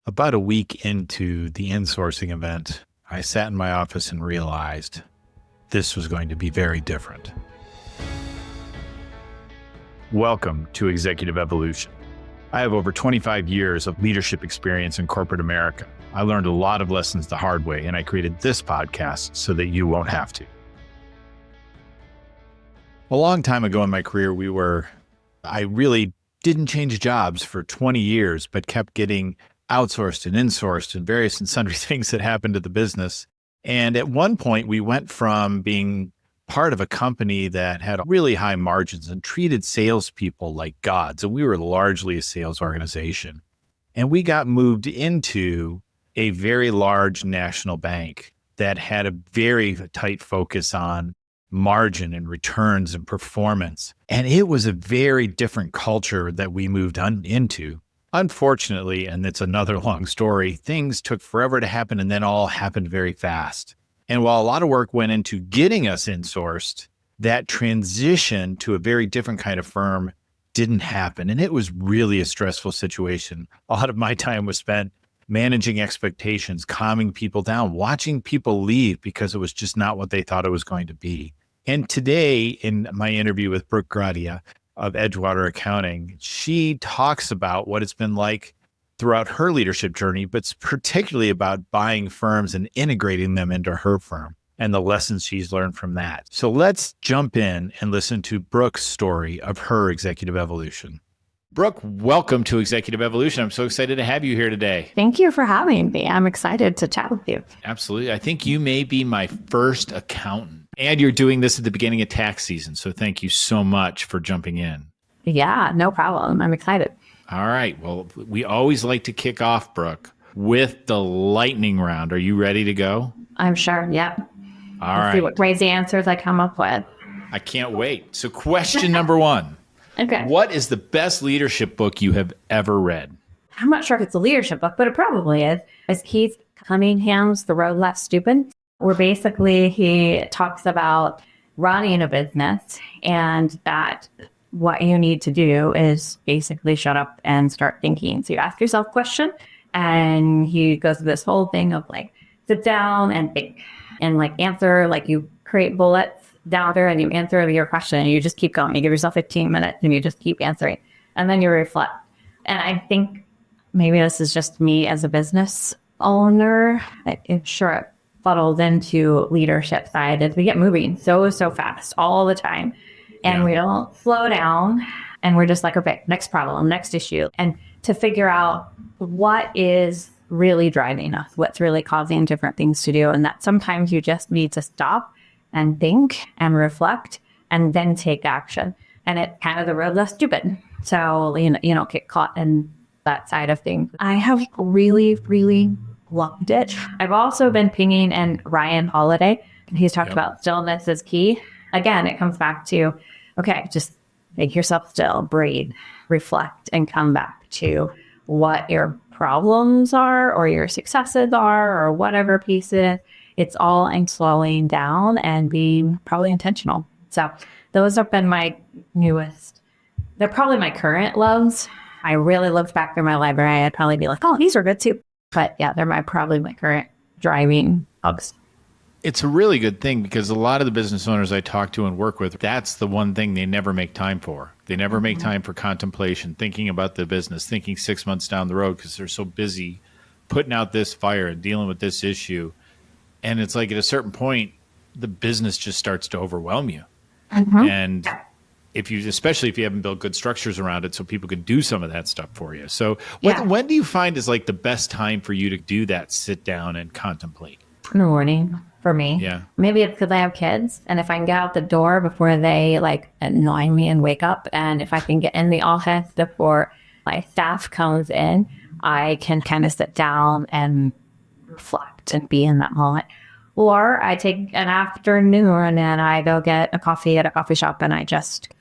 About a week into the insourcing event, I sat in my office and realized this was going to be very different. Welcome to Executive Evolution. I have over 25 years of leadership experience in corporate America. I learned a lot of lessons the hard way, and I created this podcast so that you won't have to. A long time ago in my career, I really didn't change jobs for 20 years, but kept getting outsourced and insourced and various and sundry things that happened to the business. And at one point, we went from being part of a company that had really high margins and treated salespeople like gods. And we were largely a sales organization. And we got moved into a very large national bank that had a very tight focus on margin and returns and performance. And it was a very different culture that we moved into. Unfortunately, and it's another long story, things took forever to happen and then all happened very fast. And while a lot of work went into getting us insourced, that transition to a very different kind of firm didn't happen. And it was really a stressful situation. A lot of my time was spent managing expectations, calming people down, watching people leave because it was just not what they thought it was going to be. And today, in my interview with Brook Gratia of Edgewater Accounting, she talks about what it's been like throughout her leadership journey, but particularly about buying firms and integrating them into her firm and the lessons she's learned from that. So let's jump in and listen to Brook's story of her executive evolution. Brook, welcome to Executive Evolution. I'm so excited to have you here today. Thank you for having me. I'm excited to chat with you. Absolutely. I think you may be my first accountant. And you're doing this at the beginning of tax season. So thank you so much for jumping in. Yeah, no problem. I'm excited. All right. Well, we always like to kick off, Brook, with the lightning round. Are you ready to go? I'm sure. Yep. All right. See what crazy answers I come up with. I can't wait. So question number one. Okay. What is the best leadership book you have ever read? I'm not sure if it's a leadership book, but it probably is. It's Keith Cunningham's The Road Less Stupid, where basically he talks about running a business and that what you need to do is basically shut up and start thinking. So you ask yourself a question, and he goes through this whole thing of like, sit down and think and like answer, like you create bullets down there and you answer your question and you just keep going. You give yourself 15 minutes and you just keep answering, and then you reflect. And I think maybe this is just me as a business owner. I'm sure it fuddled into leadership side as we get moving so fast all the time. And we don't slow down, and we're just like, okay, next problem, next issue. And to figure out what is really driving us, what's really causing different things to do. And that sometimes you just need to stop and think and reflect and then take action. And it's kind of the road less stupid. So, you don't get caught in that side of things. I have really loved it. I've also been pinging in Ryan Holiday. He's talked about stillness is key. Again, it comes back to, okay, just make yourself still, breathe, reflect, and come back to what your problems are or your successes are or whatever piece it is. It's all in slowing down and being probably intentional. So those have been my newest. They're probably my current loves. I really looked back through my library. I'd probably be like, oh, these are good too. But yeah, they're probably my current driving hubs. It's a really good thing because a lot of the business owners I talk to and work with, that's the one thing they never make time for. They never make time for contemplation, thinking about the business, thinking 6 months down the road because they're so busy putting out this fire and dealing with this issue. And it's like at a certain point, the business just starts to overwhelm you. And especially if you haven't built good structures around it so people can do some of that stuff for you. So when do you find is like the best time for you to do that, sit down and contemplate? In the morning for me. Yeah. Maybe it's because I have kids, and if I can get out the door before they like annoy me and wake up, and if I can get in the office before my staff comes in, I can kind of sit down and reflect and be in that moment. Or I take an afternoon and I go get a coffee at a coffee shop and I just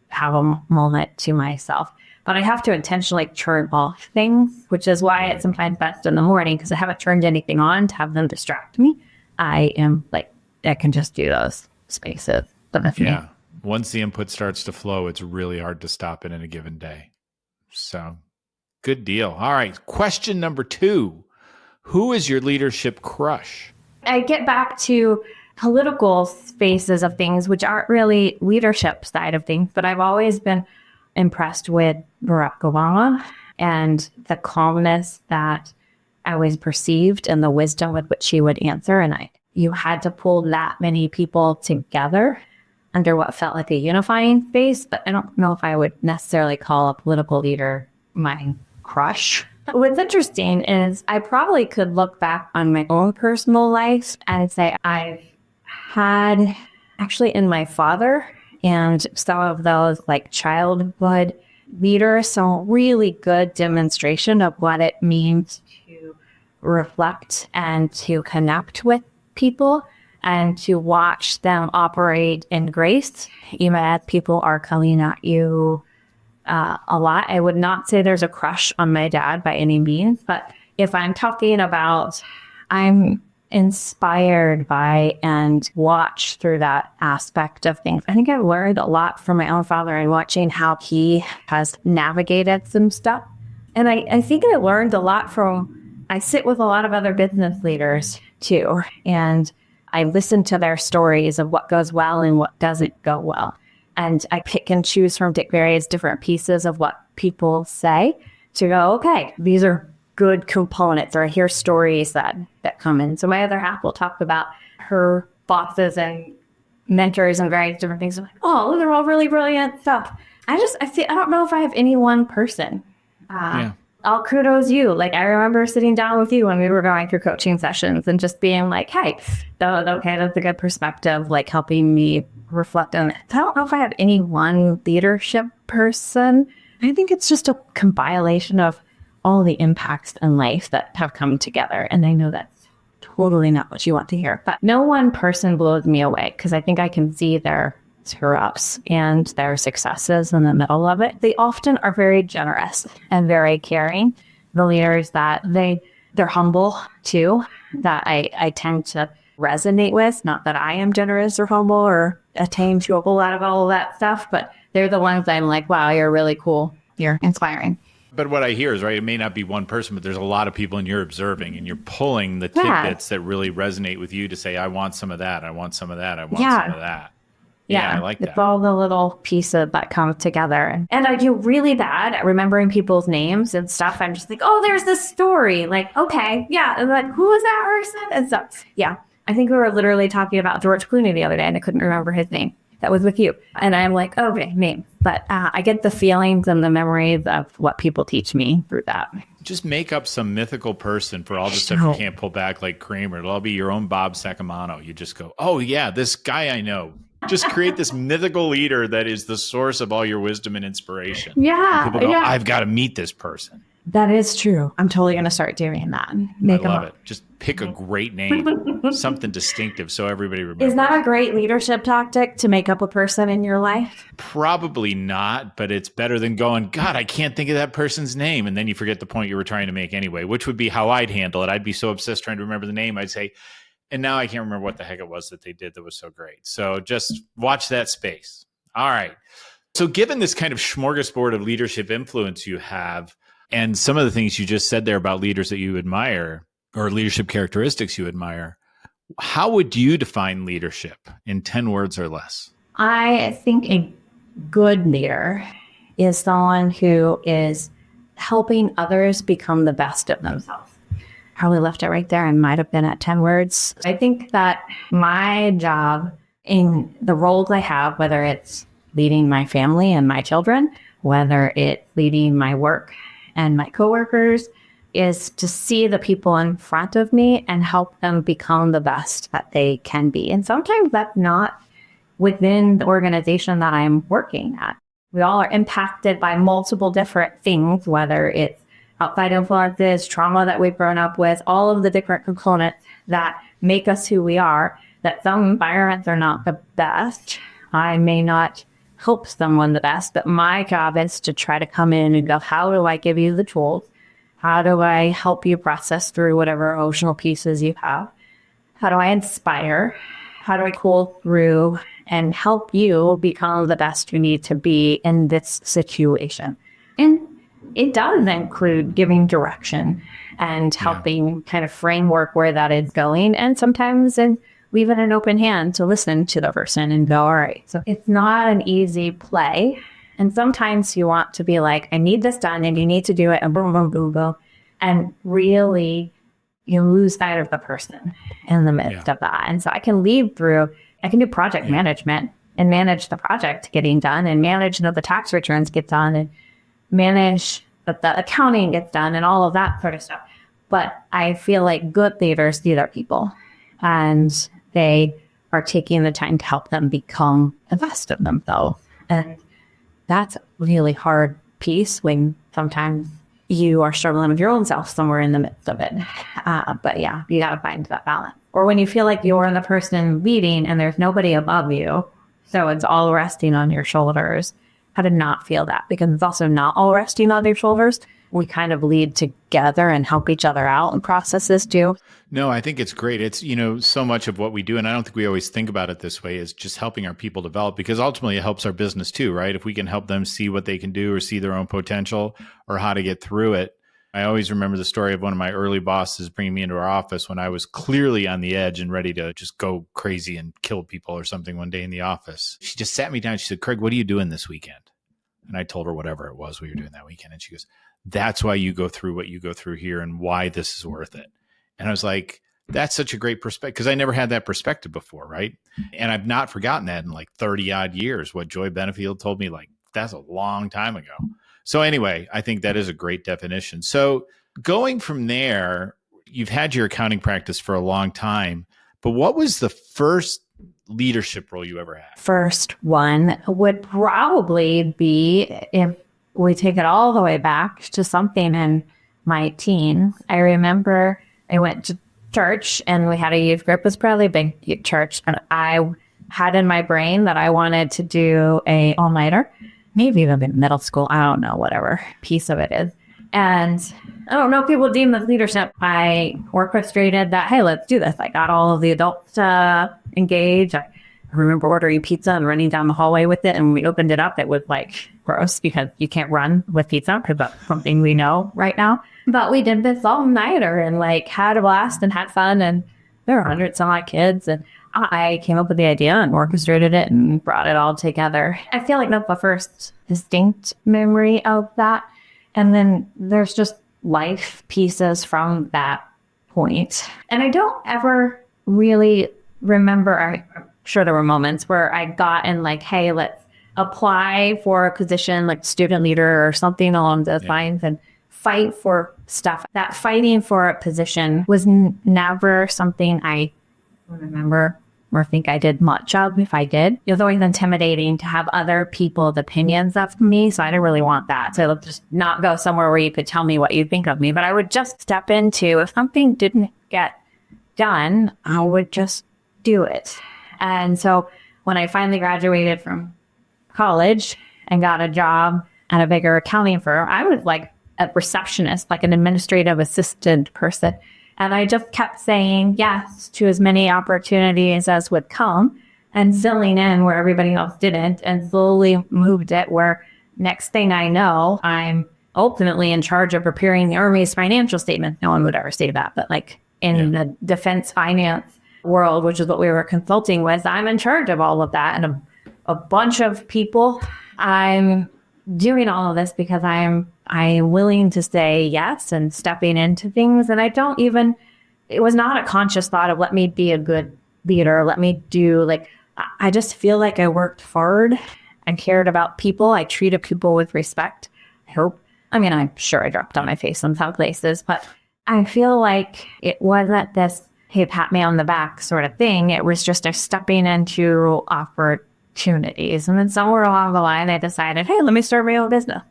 have a moment to myself. But I have to intentionally turn off things, which is why it's sometimes best in the morning because I haven't turned anything on to have them distract me. I can just do those spaces. Yeah. Once the input starts to flow, it's really hard to stop it in a given day. So Good deal. All right. Question number 2. Who is your leadership crush? I get back to political spaces of things, which aren't really leadership side of things, but I've always been impressed with Barack Obama and the calmness that I was perceived and the wisdom with which he would answer. And you had to pull that many people together under what felt like a unifying space, but I don't know if I would necessarily call a political leader my crush. What's interesting is I probably could look back on my own personal life and say I've had actually in my father and some of those like childhood leaders, some really good demonstration of what it means to reflect and to connect with people and to watch them operate in grace, even as people are coming at you a lot. I would not say there's a crush on my dad by any means, but if I'm talking about, I'm inspired by and watch through that aspect of things. I think I've learned a lot from my own father and watching how he has navigated some stuff. And I think I learned a lot from, I sit with a lot of other business leaders too, and I listen to their stories of what goes well and what doesn't go well. And I pick and choose from various different pieces of what people say to go, okay, these are good components, or I hear stories that come in. So my other half will talk about her bosses and mentors and various different things. I'm like, oh, they're all really brilliant stuff. I don't know if I have any one person. I'll kudos you. Like, I remember sitting down with you when we were going through coaching sessions and just being like, hey, okay, that's a good perspective, like helping me reflect on it. I don't know if I have any one leadership person. I think it's just a compilation of all the impacts in life that have come together. And I know that's totally not what you want to hear. But no one person blows me away because I think I can see their screw-ups and their successes in the middle of it. They often are very generous and very caring. The leaders that they're humble too, that I tend to resonate with. Not that I am generous or humble or attain to a whole lot of all of that stuff, but they're the ones I'm like, wow, you're really cool. You're inspiring. But what I hear is, right, it may not be one person, but there's a lot of people and you're observing and you're pulling the tidbits that really resonate with you to say, I want some of that. I want some of that. I want some of that. Yeah, I like that. It's all the little pieces that come together. And I do really bad at remembering people's names and stuff. I'm just like, oh, there's this story. Like, okay, yeah. And like, who was that person? And stuff. Yeah. I think we were literally talking about George Clooney the other day and I couldn't remember his name. That was with you. And I'm like, okay, name. But I get the feelings and the memories of what people teach me through that. Just make up some mythical person for all the stuff you can't pull back like Kramer. It'll all be your own Bob Sacamano. You just go, oh, yeah, this guy I know. Just create this mythical leader that is the source of all your wisdom and inspiration. Yeah. And people go, I've got to meet this person. That is true. I'm totally going to start doing that. I love it. Just pick a great name, something distinctive so everybody remembers. Is that a great leadership tactic to make up a person in your life? Probably not, but it's better than going, God, I can't think of that person's name. And then you forget the point you were trying to make anyway, which would be how I'd handle it. I'd be so obsessed trying to remember the name. I'd say, and now I can't remember what the heck it was that they did that was so great. So just watch that space. All right. So given this kind of smorgasbord of leadership influence you have, and some of the things you just said there about leaders that you admire or leadership characteristics you admire, how would you define leadership in 10 words or less? I think a good leader is someone who is helping others become the best of themselves. Probably left it right there and might have been at 10 words. I think that my job in the roles I have, whether it's leading my family and my children, whether it's leading my work and my coworkers, is to see the people in front of me and help them become the best that they can be. And sometimes that's not within the organization that I'm working at. We all are impacted by multiple different things, whether it's outside influences, trauma that we've grown up with, all of the different components that make us who we are, that some environments are not the best. I may not help someone the best, but my job is to try to come in and go, how do I give you the tools? How do I help you process through whatever emotional pieces you have? How do I inspire? How do I cool through and help you become the best you need to be in this situation? And it does include giving direction and helping kind of framework where that is going. And sometimes leaving an open hand to listen to the person and go, all right. So it's not an easy play. And sometimes you want to be like, I need this done and you need to do it and boom, boom, boom, boom. And really you lose sight of the person in the midst of that. And so I can do project management and manage the project getting done and manage the tax returns get done and manage that the accounting gets done and all of that sort of stuff. But I feel like good leaders see their people and they are taking the time to help them become the best of themselves. And that's a really hard piece when sometimes you are struggling with your own self somewhere in the midst of it. But yeah, you got to find that balance. Or when you feel like you're the person leading and there's nobody above you, so it's all resting on your shoulders, how to not feel that, because it's also not all resting on your shoulders. We kind of lead together and help each other out and processes too. No, I think it's great. It's, so much of what we do, and I don't think we always think about it this way, is just helping our people develop, because ultimately it helps our business too, right? If we can help them see what they can do or see their own potential or how to get through it. I always remember the story of one of my early bosses bringing me into our office when I was clearly on the edge and ready to just go crazy and kill people or something one day in the office. She just sat me down. She said, Craig, what are you doing this weekend? And I told her whatever it was we were doing that weekend. And she goes, that's why you go through what you go through here and why this is worth it. And I was like, that's such a great perspective, because I never had that perspective before, right? And I've not forgotten that in like 30 odd years. What Joy Benefield told me, like, that's a long time ago. So anyway, I think that is a great definition. So going from there, you've had your accounting practice for a long time, but what was the first leadership role you ever had? First one would probably be, if we take it all the way back to something in my teen. I remember I went to church and we had a youth group. It was probably a big church. And I had in my brain that I wanted to do a all-nighter, maybe even in middle school. I don't know, whatever piece of it is. And I don't know if people deem this leadership. I orchestrated that, hey, let's do this. I got all of the adults engaged. I remember ordering pizza and running down the hallway with it. And when we opened it up, it was like gross because you can't run with pizza, because that's something we know right now. But we did this all-nighter and like had a blast and had fun. And there were hundreds of my kids. And I came up with the idea and orchestrated it and brought it all together. I feel like that's the first distinct memory of that. And then there's just life pieces from that point. And I don't ever really remember, I'm sure there were moments where I got in like, hey, let's apply for a position like student leader or something along those lines and fight for stuff. That fighting for a position was never something I remember or think I did much of. If I did, it was always intimidating to have other people's opinions of me. So I didn't really want that. So let's just not go somewhere where you could tell me what you think of me. But I would just step into, if something didn't get done, I would just do it. And so when I finally graduated from college and got a job at a bigger accounting firm, I was like a receptionist, like an administrative assistant person. And I just kept saying yes to as many opportunities as would come and filling in where everybody else didn't, and slowly moved it where next thing I know, I'm ultimately in charge of preparing the Army's financial statement. No one would ever say that, but like in the defense finance world, which is what we were consulting with, I'm in charge of all of that. And a bunch of people, I'm doing all of this because I'm willing to say yes and stepping into things. And it was not a conscious thought of let me be a good leader. Let me do I just feel like I worked hard and cared about people. I treated people with respect. I'm sure I dropped on my face in some places, but I feel like it wasn't this, hey, pat me on the back sort of thing. It was just a stepping into opportunities. And then somewhere along the line, I decided, hey, let me start my own business,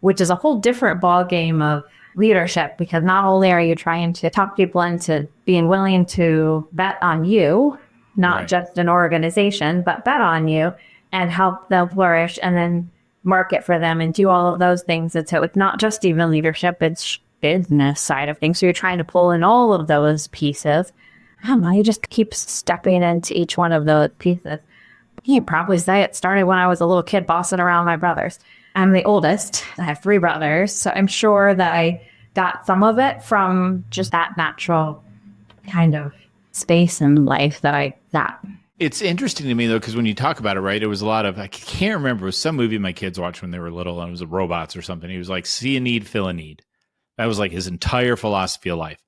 which is a whole different ballgame of leadership, because not only are you trying to talk people into being willing to bet on you, not just an organization, but bet on you and help them flourish and then market for them and do all of those things. And so it's not just even leadership, it's business side of things. So you're trying to pull in all of those pieces. You just keep stepping into each one of those pieces. You probably say it started when I was a little kid bossing around my brothers. I'm the oldest. I have 3 brothers. So I'm sure that I got some of it from just that natural kind of space in life that I got. It's interesting to me, though, because when you talk about it, right, it was a lot of, I can't remember, it was some movie my kids watched when they were little, and it was robots or something. He was like, see a need, fill a need. That was like his entire philosophy of life.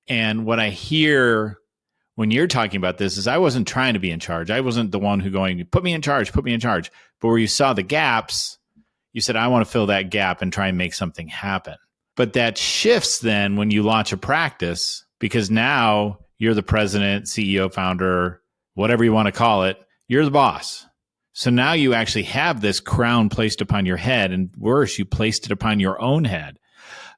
And what I hear when you're talking about this is I wasn't trying to be in charge. I wasn't the one who going, put me in charge, put me in charge. But where you saw the gaps, you said, I want to fill that gap and try and make something happen. But that shifts then when you launch a practice, because now you're the president, CEO, founder, whatever you want to call it, you're the boss. So now you actually have this crown placed upon your head, and worse, you placed it upon your own head.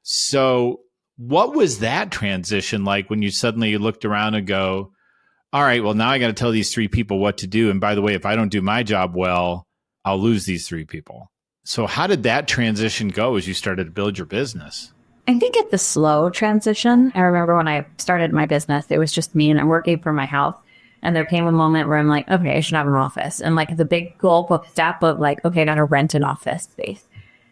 So what was that transition like when you suddenly looked around and go, all right, well, now I got to tell these 3 people what to do. And by the way, if I don't do my job well, I'll lose these 3 people. So how did that transition go as you started to build your business? I think it's the slow transition. I remember when I started my business, it was just me and I'm working for my house. And there came a moment where I'm like, okay, I should have an office. And like the big goal step of like, okay, I got to rent an office space.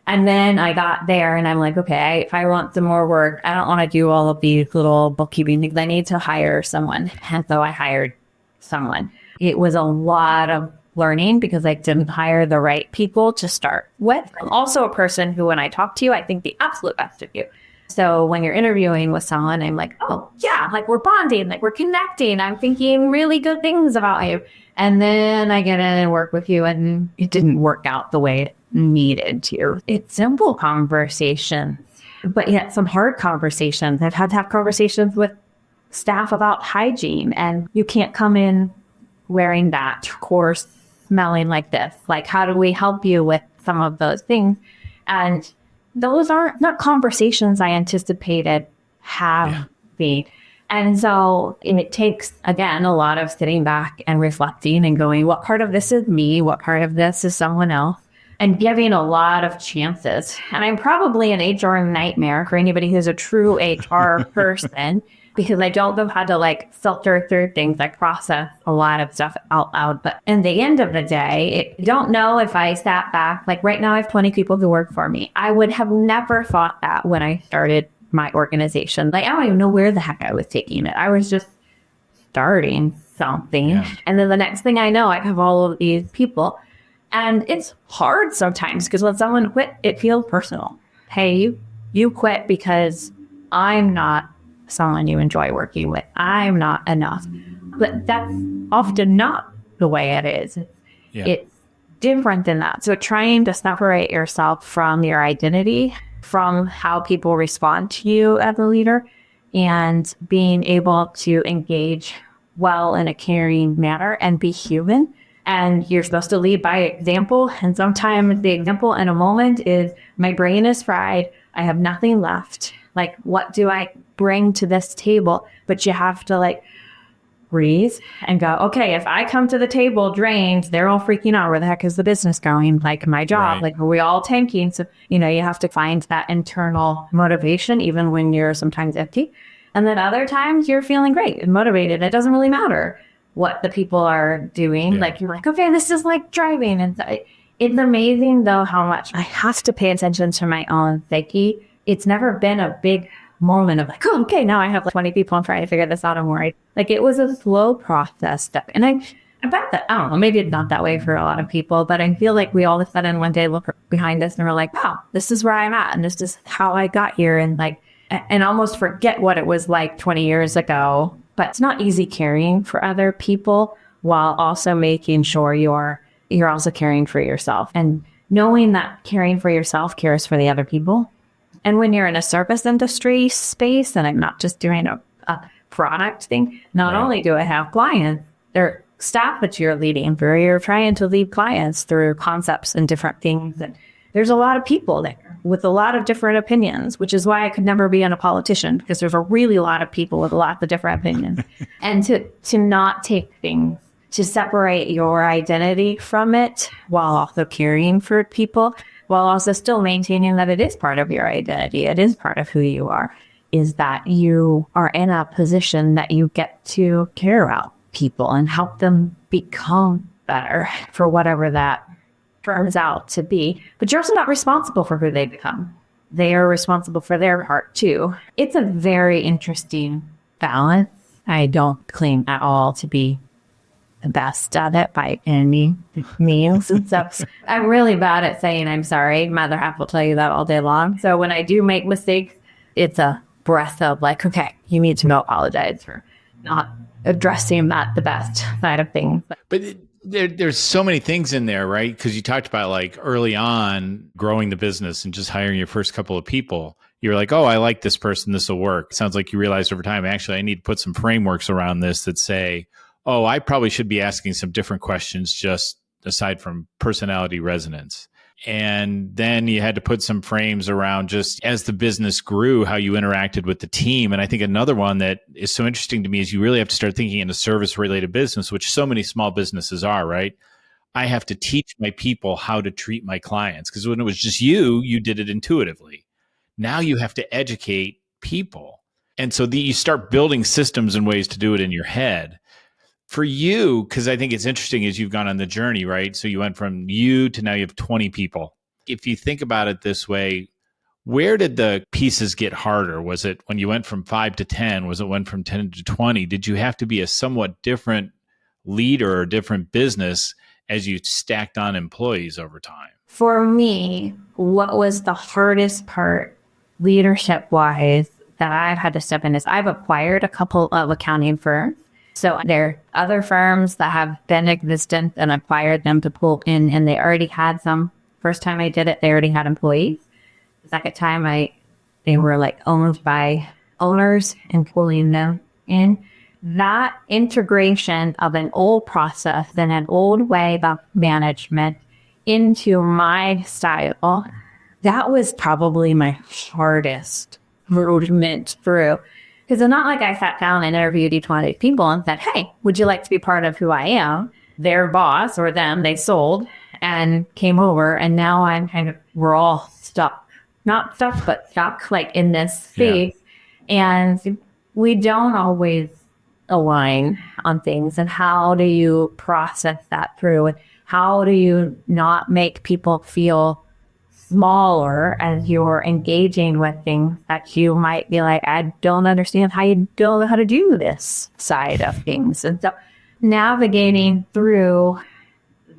And then I got there and I'm like, okay, if I want some more work, I don't want to do all of these little bookkeeping things. I need to hire someone. And so I hired someone. It was a lot of learning because I didn't hire the right people to start with. I'm also a person who, when I talk to you, I think the absolute best of you. So when you're interviewing with someone, I'm like, oh, yeah, like we're bonding, like we're connecting. I'm thinking really good things about you. And then I get in and work with you and it didn't work out the way it needed to. It's simple conversations, but yet some hard conversations. I've had to have conversations with staff about hygiene, and you can't come in wearing that coarse, smelling like this. Like, how do we help you with some of those things? And those are not conversations I anticipated having. And so it takes, again, a lot of sitting back and reflecting and going, what part of this is me? What part of this is someone else? And giving a lot of chances. And I'm probably an HR nightmare for anybody who's a true HR person, because I don't know how to like filter through things. I process a lot of stuff out loud. But in the end of the day, I don't know if I sat back, like right now I have 20 people who work for me. I would have never thought that when I started my organization. Like, I don't even know where the heck I was taking it. I was just starting something. Yeah. And then the next thing I know, I have all of these people. And it's hard sometimes because when someone quit, it feels personal. Hey, you quit because I'm not someone you enjoy working with. I'm not enough. But that's often not the way it is. Yeah. It's different than that. So trying to separate yourself from your identity, from how people respond to you as a leader, and being able to engage well in a caring manner and be human. And you're supposed to lead by example. And sometimes the example in a moment is my brain is fried. I have nothing left. Like, what do I bring to this table? But you have to like breathe and go, okay, if I come to the table drained, they're all freaking out. Where the heck is the business going? Like my job, right. Like are we all tanking? So, you have to find that internal motivation, even when you're sometimes empty. And then other times you're feeling great and motivated. It doesn't really matter what the people are doing. Yeah. Like you're like, okay, this is like driving. And it's amazing though how much I have to pay attention to my own psyche. It's never been a big moment of like, oh, okay, now I have like 20 people. I'm trying to figure this out. I'm worried. Like it was a slow process step. And I bet that, I don't know, maybe it's not that way for a lot of people, but I feel like we all of a sudden one day look behind us and we're like, wow, this is where I'm at. And this is how I got here. And like, and almost forget what it was like 20 years ago. But it's not easy caring for other people while also making sure you're also caring for yourself, and knowing that caring for yourself cares for the other people. And when you're in a service industry space, and I'm not just doing a product thing, not only do I have clients, there are staff that you're leading through. You're trying to lead clients through concepts and different things. And there's a lot of people there with a lot of different opinions, which is why I could never be a politician, because there's a really lot of people with lots of different opinions. And to not take things, to separate your identity from it while also caring for people, while also still maintaining that it is part of your identity, it is part of who you are, is that you are in a position that you get to care about people and help them become better for whatever that turns out to be. But you're also not responsible for who they become. They are responsible for their heart too. It's a very interesting balance. I don't claim at all to be the best at it by any means. And so I'm really bad at saying I'm sorry. Mother half will tell you that all day long. So when I do make mistakes, it's a breath of like, okay, you need to apologize for not addressing that the best side of things. But there's so many things in there, right? Because you talked about like early on growing the business and just hiring your first couple of people. You're like, oh, I like this person. This will work. Sounds like you realized over time, actually, I need to put some frameworks around this that say, oh, I probably should be asking some different questions just aside from personality resonance. And then you had to put some frames around just as the business grew, how you interacted with the team. And I think another one that is so interesting to me is you really have to start thinking in a service related business, which so many small businesses are, right? I have to teach my people how to treat my clients because when it was just you did it intuitively. Now you have to educate people. And so you start building systems and ways to do it in your head. For you, because I think it's interesting as you've gone on the journey, right? So you went from you to now you have 20 people. If you think about it this way, where did the pieces get harder? Was it when you went from 5 to 10? Was it went from 10 to 20? Did you have to be a somewhat different leader or different business as you stacked on employees over time? For me, what was the hardest part leadership-wise that I've had to step in is I've acquired a couple of accounting firms. So there are other firms that have been existent and acquired them to pull in, and they already had some. First time I did it, they already had employees. The second time, they were like owned by owners and pulling them in. That integration of an old process and an old way of management into my style, that was probably my hardest movement through. Because it's not like I sat down and interviewed each one of these people and said, hey, would you like to be part of who I am? Their boss or them, they sold and came over. And now we're all stuck. Not stuck, but stuck like in this space. Yeah. And we don't always align on things. And how do you process that through? And how do you not make people feel smaller as you're engaging with things that you might be like, I don't understand how you don't know how to do this side of things. And so navigating through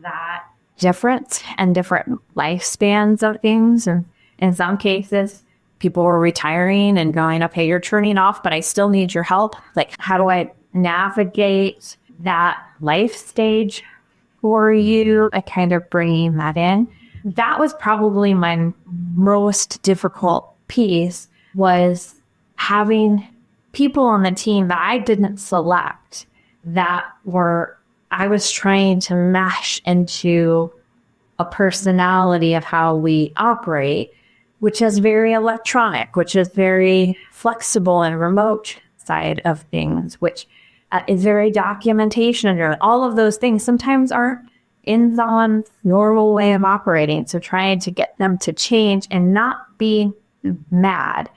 that difference and different lifespans of things. And in some cases, people were retiring and going, okay, you're turning off, but I still need your help. Like, how do I navigate that life stage for you? I kind of bringing that in. That was probably my most difficult piece, was having people on the team that I didn't select that I was trying to mesh into a personality of how we operate, which is very electronic, which is very flexible and remote side of things, which is very documentation driven. All of those things sometimes are in someone's normal way of operating. So trying to get them to change and not be mad.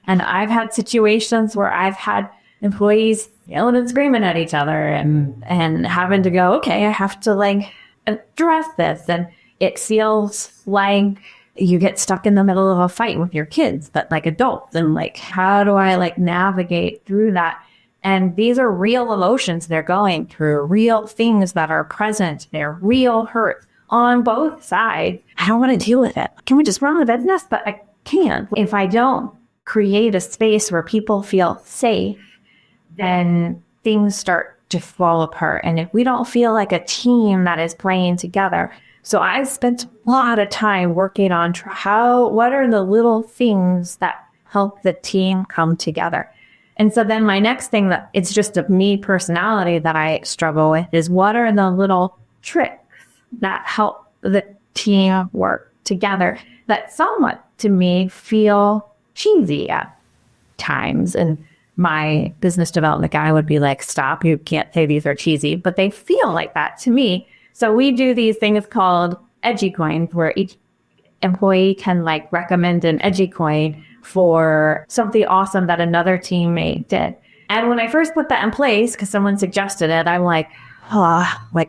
And I've had situations where I've had employees yelling and screaming at each other and having to go, okay, I have to like address this. And it feels like you get stuck in the middle of a fight with your kids, but like adults. And like, how do I like navigate through that? And these are real emotions they're going through, real things that are present. They're real hurt on both sides. I don't want to deal with it. Can we just run the business? But I can't. If I don't create a space where people feel safe, then things start to fall apart. And if we don't feel like a team that is playing together. So I spent a lot of time working on what are the little things that help the team come together. And so then my next thing that it's just a me personality that I struggle with is what are the little tricks that help the team work together that somewhat to me feel cheesy at times. And my business development guy would be like, stop, you can't say these are cheesy, but they feel like that to me. So we do these things called edgy coins where each employee can like recommend an edgy coin for something awesome that another teammate did. And when I first put that in place, because someone suggested it, I'm like,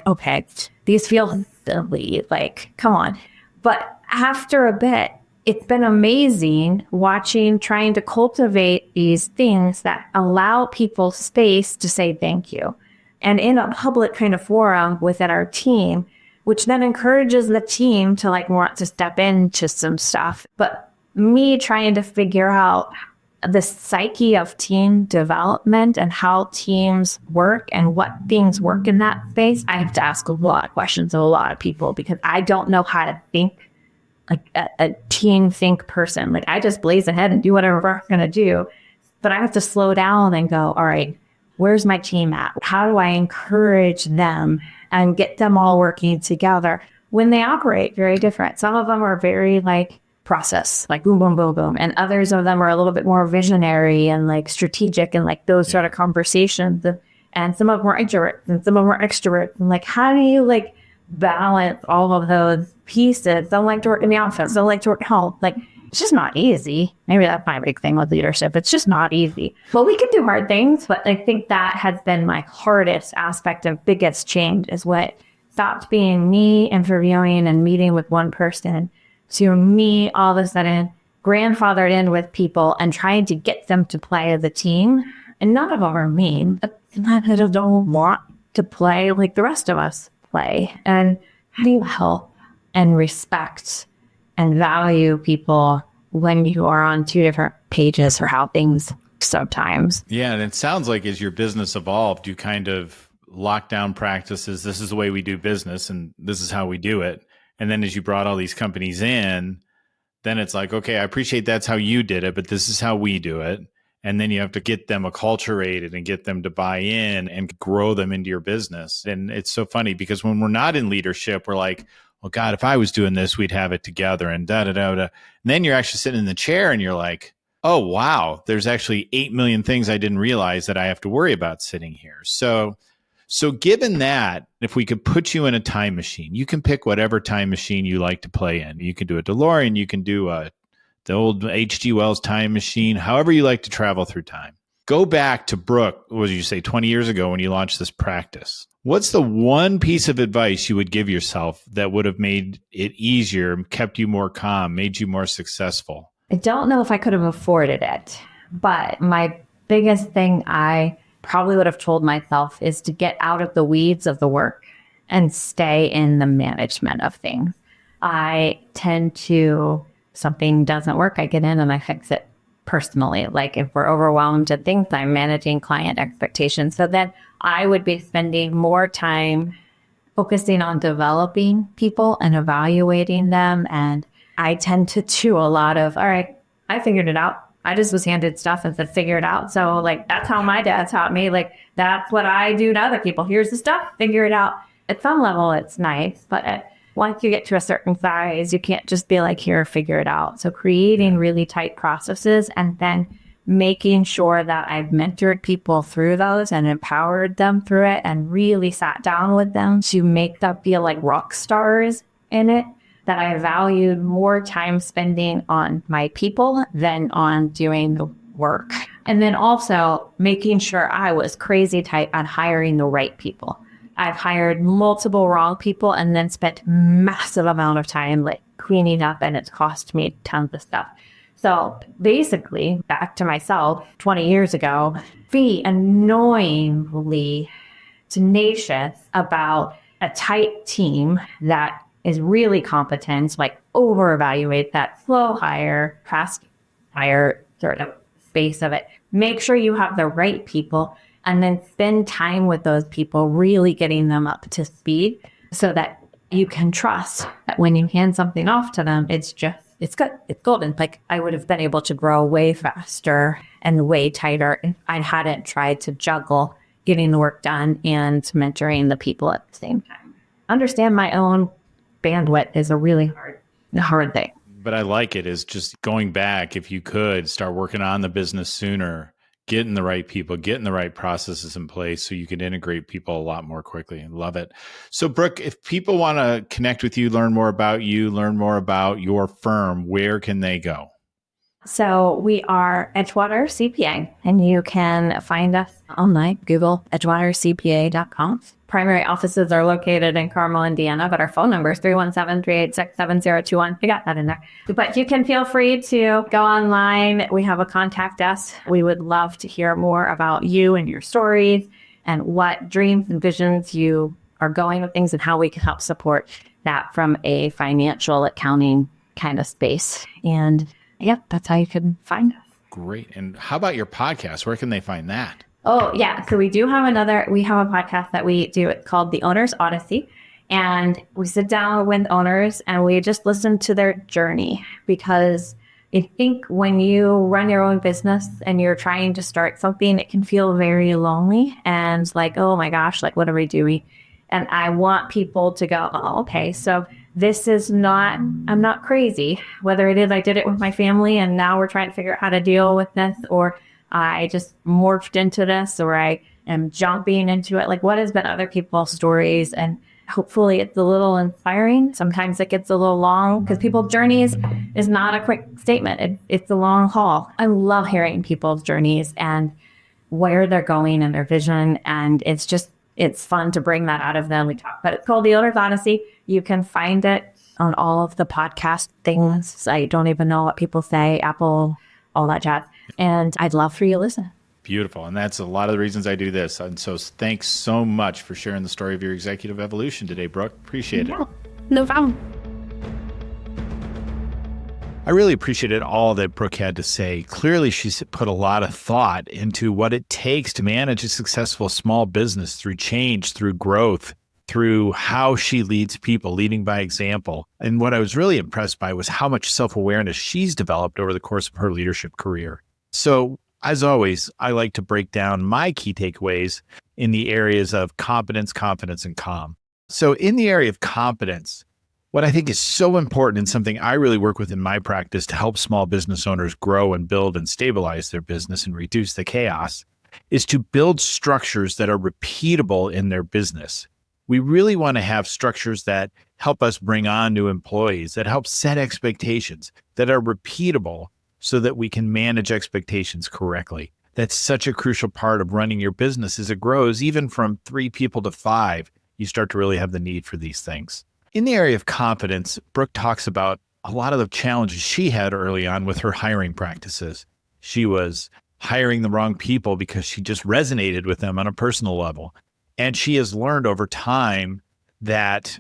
okay, these feel constantly. Like, come on. But after a bit, it's been amazing watching, trying to cultivate these things that allow people space to say thank you. And in a public kind of forum within our team, which then encourages the team to like want to step into some stuff. But me trying to figure out the psyche of team development and how teams work and what things work in that space, I have to ask a lot of questions of a lot of people because I don't know how to think like a team think person. Like I just blaze ahead and do whatever I'm going to do. But I have to slow down and go, all right, where's my team at? How do I encourage them and get them all working together when they operate very different? Some of them are very like process, like boom, boom, boom, boom. And others of them are a little bit more visionary and like strategic and like those sort of conversations. And some of them are introverts and some of them are extroverts. And like, how do you like balance all of those pieces? Some like to work in the office, some like to work at home. Like, it's just not easy. Maybe that's my big thing with leadership. It's just not easy. Well, we can do hard things, but I think that has been my hardest aspect of biggest change is what stopped being me interviewing and meeting with one person to me all of a sudden grandfathered in with people and trying to get them to play as a team. And none of them are mean, but I don't want to play like the rest of us play. And how do you help and respect and value people when you are on two different pages for how things sometimes? Yeah. And it sounds like as your business evolved, you kind of locked down practices. This is the way we do business and this is how we do it. And then as you brought all these companies in, then it's like, okay, I appreciate that's how you did it, but this is how we do it. And then you have to get them acculturated and get them to buy in and grow them into your business. And it's so funny because when we're not in leadership, we're like, well, God, if I was doing this, we'd have it together and da da da da. And then you're actually sitting in the chair and you're like, oh, wow, there's actually 8 million things I didn't realize that I have to worry about sitting here. So given that, if we could put you in a time machine, you can pick whatever time machine you like to play in. You can do a DeLorean, you can do the old H.G. Wells time machine, however you like to travel through time. Go back to Brook, what did you say, 20 years ago when you launched this practice. What's the one piece of advice you would give yourself that would have made it easier, kept you more calm, made you more successful? I don't know if I could have afforded it, but my biggest thing I probably would have told myself is to get out of the weeds of the work and stay in the management of things. I tend to, something doesn't work, I get in and I fix it personally. Like if we're overwhelmed at things, I'm managing client expectations. So then I would be spending more time focusing on developing people and evaluating them. And I tend to do a lot of, all right, I figured it out. I just was handed stuff and said, figure it out. So like, that's how my dad taught me. Like, that's what I do to other people. Here's the stuff, figure it out. At some level, it's nice. But once you get to a certain size, you can't just be like, here, figure it out. So creating really tight processes and then making sure that I've mentored people through those and empowered them through it and really sat down with them to make them feel like rock stars in it. That I valued more time spending on my people than on doing the work. And then also making sure I was crazy tight on hiring the right people. I've hired multiple wrong people and then spent massive amount of time like cleaning up, and it's cost me tons of stuff. So basically, back to myself 20 years ago, be annoyingly tenacious about a tight team that is really competent, like over-evaluate that slow hire, fast hire sort of space of it. Make sure you have the right people and then spend time with those people, really getting them up to speed so that you can trust that when you hand something off to them, it's good, it's golden. Like I would have been able to grow way faster and way tighter if I hadn't tried to juggle getting the work done and mentoring the people at the same time. Understand my own bandwidth is a really hard thing. But I like it is just going back, if you could start working on the business sooner, getting the right people, getting the right processes in place so you can integrate people a lot more quickly. Love it. So Brook, if people want to connect with you, learn more about you, learn more about your firm, where can they go? So we are Edgewater CPA, and you can find us online, Google edgewatercpa.com. Primary offices are located in Carmel, Indiana, but our phone number is 317-386-7021. We got that in there. But you can feel free to go online. We have a contact us. We would love to hear more about you and your stories and what dreams and visions you are going with things and how we can help support that from a financial accounting kind of space. And yeah, that's how you can find us. Great. And how about your podcast? Where can they find that? Oh, yeah. So we have a podcast that we do. It's called The Owner's Odyssey. And we sit down with owners and we just listen to their journey, because I think when you run your own business and you're trying to start something, it can feel very lonely and like, oh my gosh, like, what are we doing? And I want people to go, oh, okay, so this is not, I'm not crazy. Whether it is I did it with my family and now we're trying to figure out how to deal with this, or I just morphed into this, or I am jumping into it. Like, what has been other people's stories? And hopefully it's a little inspiring. Sometimes it gets a little long because people's journeys is not a quick statement. It's a long haul. I love hearing people's journeys and where they're going and their vision. And it's fun to bring that out of them. We talk about it. It's called The Owner's Odyssey. You can find it on all of the podcast things. I don't even know what people say, Apple, all that jazz. And I'd love for you to listen. Beautiful. And that's a lot of the reasons I do this. And so thanks so much for sharing the story of your executive evolution today, Brooke. Appreciate it. No problem. I really appreciated all that Brooke had to say. Clearly, she's put a lot of thought into what it takes to manage a successful small business through change, through growth, through how she leads people, leading by example. And what I was really impressed by was how much self-awareness she's developed over the course of her leadership career. So, as always, I like to break down my key takeaways in the areas of competence, confidence, and calm. So in the area of competence, what I think is so important and something I really work with in my practice to help small business owners grow and build and stabilize their business and reduce the chaos is to build structures that are repeatable in their business. We really want to have structures that help us bring on new employees, that help set expectations, that are repeatable so that we can manage expectations correctly. That's such a crucial part of running your business as it grows. Even from 3 people to 5, you start to really have the need for these things. In the area of confidence, Brooke talks about a lot of the challenges she had early on with her hiring practices. She was hiring the wrong people because she just resonated with them on a personal level. And she has learned over time that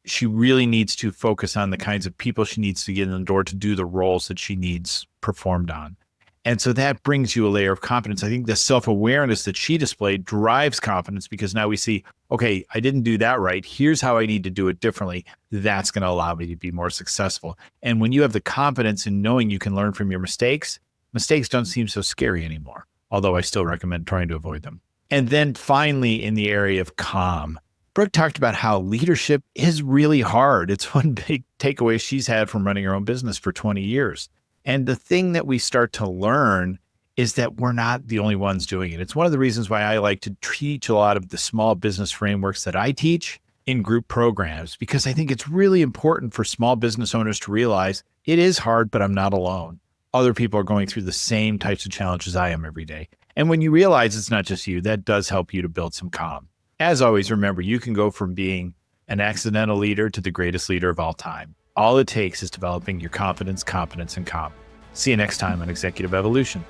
she really needs to focus on the kinds of people she needs to get in the door to do the roles that she needs performed on. And so that brings you a layer of confidence. I think the self-awareness that she displayed drives confidence, because now we see, okay, I didn't do that right. Here's how I need to do it differently. That's going to allow me to be more successful. And when you have the confidence in knowing you can learn from your mistakes don't seem so scary anymore, although I still recommend trying to avoid them. And then finally, in the area of calm, Brooke talked about how leadership is really hard. It's one big takeaway she's had from running her own business for 20 years. And the thing that we start to learn is that we're not the only ones doing it. It's one of the reasons why I like to teach a lot of the small business frameworks that I teach in group programs, because I think it's really important for small business owners to realize it is hard, but I'm not alone. Other people are going through the same types of challenges I am every day. And when you realize it's not just you, that does help you to build some calm. As always, remember, you can go from being an accidental leader to the greatest leader of all time. All it takes is developing your confidence, competence, and calm. See you next time on Executive Evolution.